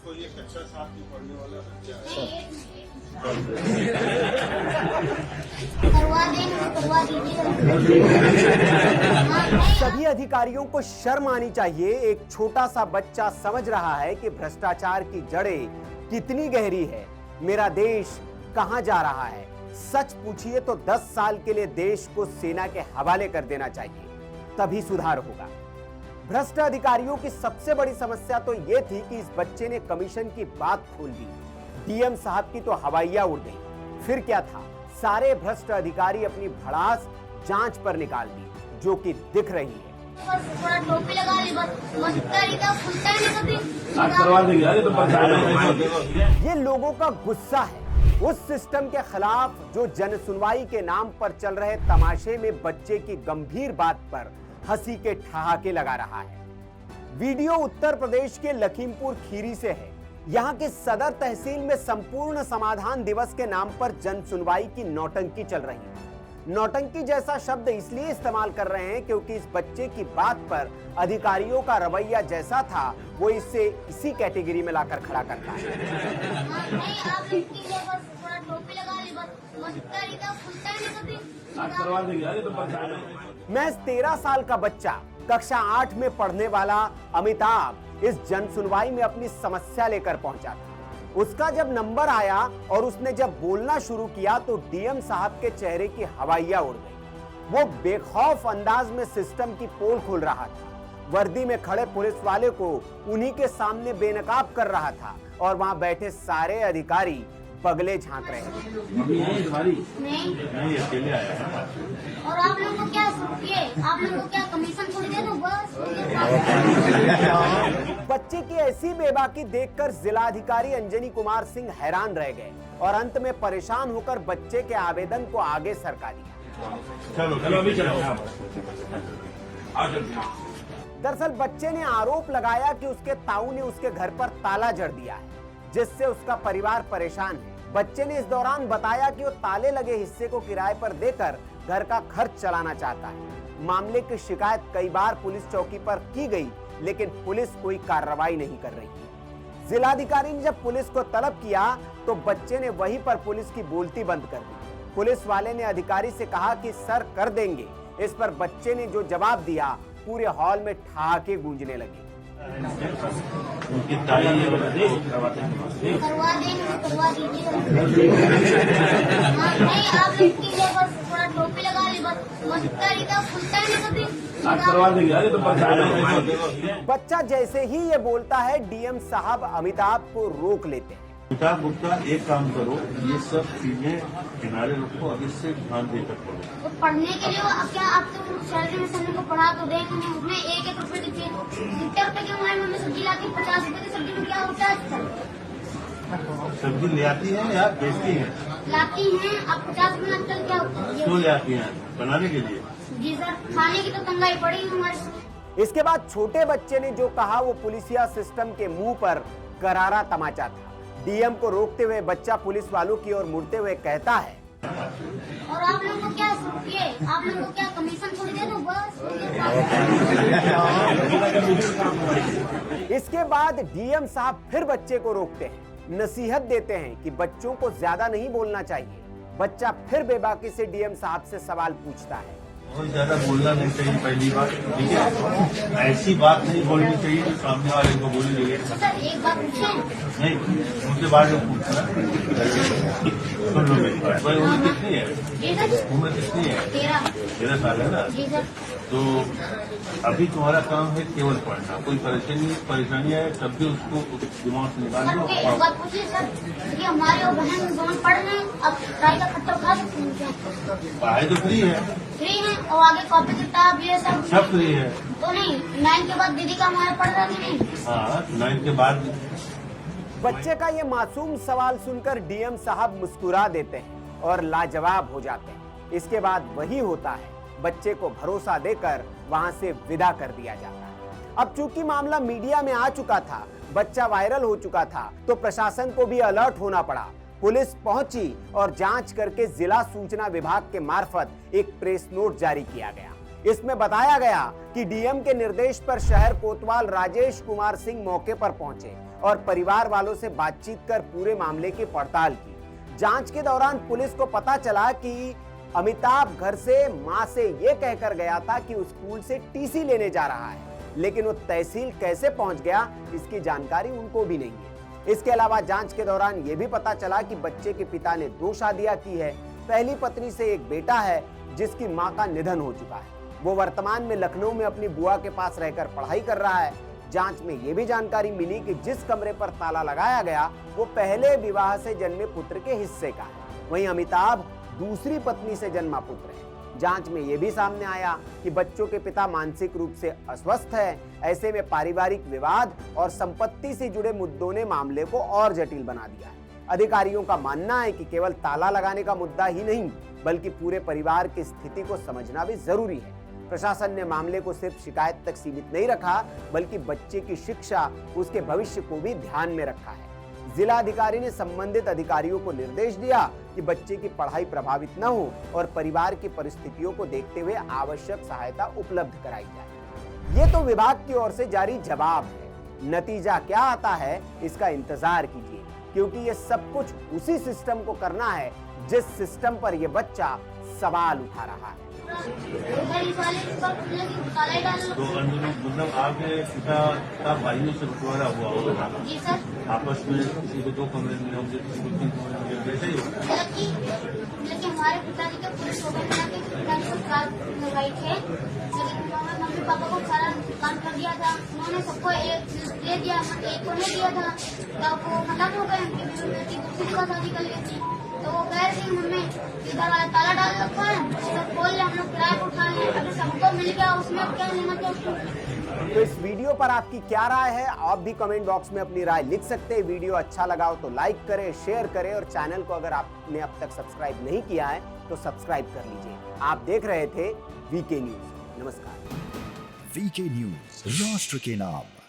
दोस्तों ये कक्षा 7 की पढ़ने वाला बच्चा है। सभी अधिकारियों को शर्म आनी चाहिए। एक छोटा सा बच्चा समझ रहा है कि भ्रष्टाचार की जड़ें कितनी गहरी है, मेरा देश कहां जा रहा है। सच पूछिए तो 10 साल के लिए देश को सेना के हवाले कर देना चाहिए, तभी सुधार होगा। भ्रष्ट अधिकारियों की सबसे बड़ी समस्या तो यह थी कि इस बच्चे ने कमीशन की बात खोल दी। डीएम साहब की तो हवाइयां उड़ गई। फिर क्या था, सारे भ्रष्ट अधिकारी अपनी भड़ास जांच पर निकाल दी, जो कि दिख रही है। थोड़ा टोपी लगा ली बस तरीका खुलता ही नहीं कभी। ये लोगों का गुस्सा है उस सिस्टम के खिलाफ जो जन सुनवाई के नाम पर चल रहे तमाशे में बच्चे की गंभीर बात पर हंसी के ठहाके लगा रहा है। वीडियो उत्तर प्रदेश के लखीमपुर खीरी से है। यहाँ के सदर तहसील में संपूर्ण समाधान दिवस के नाम पर जन सुनवाई की नौटंकी चल रही है। नौटंकी जैसा शब्द इसलिए इस्तेमाल कर रहे हैं क्योंकि इस बच्चे की बात पर अधिकारियों का रवैया जैसा था, वो इसे इसी कैटेगरी में लाकर खड़ा करता है। नहीं आप थोड़ा टोपी लगा ली बस तरीका खुलता ही नहीं कभी। मैं 13 साल का बच्चा कक्षा 8 में पढ़ने वाला अमिताभ इस जन सुनवाई में अपनी समस्या लेकर पहुंचा था। उसका जब नंबर आया और उसने जब बोलना शुरू किया तो डीएम साहब के चेहरे की हवाइयां उड़ गई। वो बेखौफ अंदाज में सिस्टम की पोल खोल रहा था। वर्दी में खड़े पुलिस वाले को उन्हीं के सामने बेनकाब कर रहा था और वहां बैठे सारे अधिकारी पगले झांक रहे हैं। नहीं अकेले आया है। और आप लोगों को क्या आप लोगों को क्या कमीशन थोड़ी दे दो बस। बच्चे की ऐसी बेबाकी देखकर जिलाधिकारी अंजनी कुमार सिंह हैरान रह गए और अंत में परेशान होकर बच्चे के आवेदन को आगे सरका दिया। चलो अभी चलो। दरअसल बच्चे ने आरोप लगाया कि उसके ताऊ ने उसके घर पर ताला जड़ दिया है, जिससे उसका परिवार परेशान है। बच्चे ने इस दौरान बताया कि वो ताले लगे हिस्से को किराए पर देकर घर का खर्च चलाना चाहता है। मामले की शिकायत कई बार पुलिस चौकी पर की गई, लेकिन पुलिस कोई कार्रवाई नहीं कर रही थी। जिलाधिकारी ने जब पुलिस को तलब किया तो बच्चे ने वहीं पर पुलिस की बोलती बंद कर दी। पुलिस वाले ने अधिकारी से कहा कि सर कर देंगे। इस पर बच्चे ने जो जवाब दिया, पूरे हॉल में ठहाके गूंजने लगे। उनकी ताई करवा दीजिए। नहीं आप लोग थोड़ा टोपी लगा ली बस तरीका खुलता ही नहीं कभी। बच्चा जैसे ही ये बोलता है, डीएम साहब अमिताभ को रोक लेते हैं। अमिताभ गुप्ता एक काम करो, ये सब चीजें किनारे रखो, अब इससे ध्यान देकर पढ़ो। तो पढ़ने के लिए क्या आप तो सैलरी में सबने को पढ़ा तो देंगे, उसमें 1-1 रुपए की चीज 70 रुपए की हमारी मम्मी सब्जी लाती, 50 रुपए की सब्जी में क्या होता है? सब्जी ले आती है या बेचती है? लाती हैं। अब 50 रुपए आजकल क्या होता है? क्यों ले आती हैं? बनाने के लिए। जी सर, खाने की तो तंगाई पड़ी है हमारे। इसके बाद छोटे बच्चे ने जो कहा वो पुलिसिया सिस्टम के मुंह पर करारा तमाचा था। डीएम को रोकते हुए बच्चा पुलिस वालों की ओर मुड़ते हुए कहता है, और आप लोगों को क्या आप लोगों को क्या कमीशन थोड़ी दे दो बस। इसके बाद डीएम साहब फिर बच्चे को रोकते हैं, नसीहत देते हैं कि बच्चों को ज्यादा नहीं बोलना चाहिए। बच्चा फिर बेबाकी से डीएम साहब से सवाल पूछता है। बहुत ज्यादा बोलना नहीं चाहिए, पहली बात, ठीक है? ऐसी बात नहीं बोलनी चाहिए कि सामने वाले को बोली लगे। सर एक बात पूछे नहीं, उनके बाद में पूछना। सुन लो मेरी बात। भाई उम्र कितनी है? जी सर। उम्र कितनी है? 13 साल है ना? जी सर। तो अभी तुम्हारा काम है केवल पढ़ना। कोई परेशानी आए तब भी उसको दिमाग से निकाल सर दो। एक बात पूछिए सर, कि हमारे और बहन दोनों पढ़ रहे हैं, अब ट्राई का खट्टा खा सकते हैं क्या? पढ़ाई तो फ्री है। फ्री है और आगे कॉपी किताब ये सब फ्री है। तो नहीं 9 के बाद दीदी का हमारा पढ़ रहा नहीं। हाँ, 9 के बाद। बच्चे का ये मासूम सवाल सुनकर डीएम साहब मुस्कुरा देते हैं और लाजवाब हो जाते हैं। इसके बाद वही होता है, बच्चे को भरोसा देकर वहां से विदा कर दिया जाता है। अब चूंकि मामला मीडिया में आ चुका था, बच्चा वायरल हो चुका था, तो प्रशासन को भी अलर्ट होना पड़ा। पुलिस पहुंची और जांच करके जिला सूचना विभाग के मार्फत एक प्रेस नोट जारी किया गया। इसमें बताया गया कि डीएम के निर्देश पर शहर कोतवाल राजेश कुमार सिंह मौके पर पहुंचे और परिवार वालों से बातचीत कर पूरे मामले की पड़ताल की। जांच के दौरान पुलिस को पता चला कि अमिताभ घर से मां से यह कहकर गया था कि उस स्कूल से टीसी लेने जा रहा है, लेकिन वो तहसील कैसे पहुंच गया इसकी जानकारी उनको भी नहीं है। इसके अलावा जांच के दौरान यह भी पता चला कि बच्चे के पिता ने 2 शादियां की है। पहली पत्नी से एक बेटा है जिसकी मां का निधन हो चुका है। वो वर्तमान में लखनऊ में अपनी बुआ के पास रहकर पढ़ाई कर रहा है। जांच में यह भी जानकारी मिली कि जिस कमरे पर ताला लगाया गया वो पहले विवाह से जन्मे पुत्र के हिस्से का है। वहीं अमिताभ दूसरी पत्नी से जन्मा पुत्र है। जांच में यह भी सामने आया कि बच्चों के पिता मानसिक रूप से अस्वस्थ है। ऐसे में पारिवारिक विवाद और संपत्ति से जुड़े मुद्दों ने मामले को और जटिल बना दिया है। अधिकारियों का मानना है कि केवल ताला लगाने का मुद्दा ही नहीं, बल्कि पूरे परिवार की स्थिति को समझना भी जरूरी है। प्रशासन ने मामले को सिर्फ शिकायत तक सीमित नहीं रखा, बल्कि बच्चे की शिक्षा, उसके भविष्य को भी ध्यान में रखा है। जिला अधिकारी ने संबंधित अधिकारियों को निर्देश दिया कि बच्चे की पढ़ाई प्रभावित न हो और परिवार की परिस्थितियों को देखते हुए आवश्यक सहायता उपलब्ध कराई जाए। ये तो विभाग की ओर से जारी जवाब है। नतीजा क्या आता है इसका इंतजार कीजिए, क्योंकि ये सब कुछ उसी सिस्टम को करना है जिस सिस्टम पर यह बच्चा सवाल उठा रहा है। तो मतलब आपके पिता का भाइयों से बंटवारा हुआ होगा जी सर। आपस में, किसी को 2 कमरे मिले होंगे, किसी को 3 कमरे मिले, वैसे ही होगा। लेकिन हमारे पिताजी के पुलिस सरकार लगाई थे, लेकिन उन्होंने मम्मी पापा को सारा काम कर दिया था। उन्होंने सबको एक दे दिया, एक को नहीं दिया था। तब वो खत्म हो गए, उनकी बेटी दूसरी का शादी कर ली थी। तो वो कह रही थी मम्मी इधर वाला ताला डाल रखा है, सब खोल ले, हम लोग किराए को उठा लें। अगर सबको मिल गया उसमें क्या लेना था उसको। तो इस वीडियो पर आपकी क्या राय है? आप भी कमेंट बॉक्स में अपनी राय लिख सकते हैं। वीडियो अच्छा लगा हो तो लाइक करें, शेयर करें और चैनल को अगर आपने अब तक सब्सक्राइब नहीं किया है तो सब्सक्राइब कर लीजिए। आप देख रहे थे वीके न्यूज। नमस्कार। वीके न्यूज, राष्ट्र के नाम।